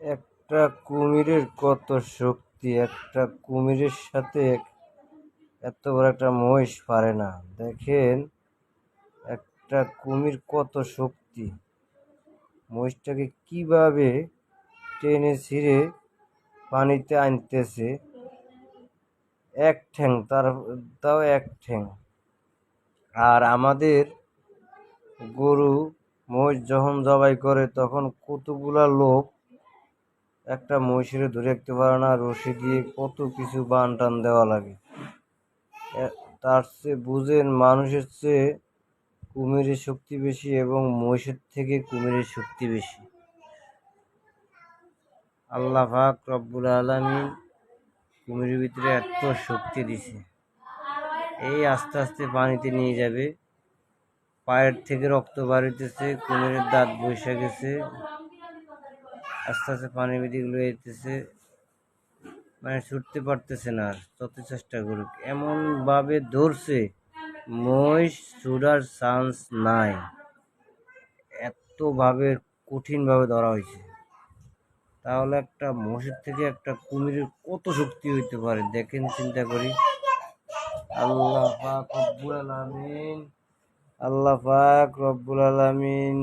একটা কুমিরের কত শক্তি! একটা কুমিরের সাথে এত বড় একটা মহিষ পারে না। দেখেন একটা কুমির কত শক্তি, মহিষটাকে কিভাবে টেনে ছিঁড়ে পানিতে আনতেছে। এক ঠ্যাং, তাও এক ঠ্যাং। আর আমাদের গরু মহিষ যখন জবাই করে তখন কতগুলা লোক একটা মহিষের ধরে রাখতে পারে না, রশি দিয়ে কত কিছু বান টান দেওয়া লাগে। তার চেয়ে বুঝেন, মানুষের চেয়ে কুমিরের শক্তি বেশি এবং মহিষের থেকে কুমিরের শক্তি বেশি। আল্লাহ পাক রব্বুল আলামিন কুমিরের ভিতরে এত শক্তি দিছে। এই আস্তে আস্তে পানিতে নিয়ে যাবে, পায়ের থেকে রক্ত বাড়িতেছে, কুমিরের দাঁত বসে গেছে, আস্তে আস্তে পানির ভিতরে গুলো যেতেছে, মানে ছুটতে পারতেছে না। আর যত চেষ্টা করুক এমন ভাবে ধরছে, মহিষ ছুটার চান্স নাই, এত ভাবে কঠিন ভাবে ধরা হয়েছে। তাহলে একটা মহিষের থেকে একটা কুমিরের কত শক্তি হইতে পারে দেখেন, চিন্তা করি। আল্লাহ পাক রব্বুল আলামিন, আল্লাহ পাক রব্বুল আলামিন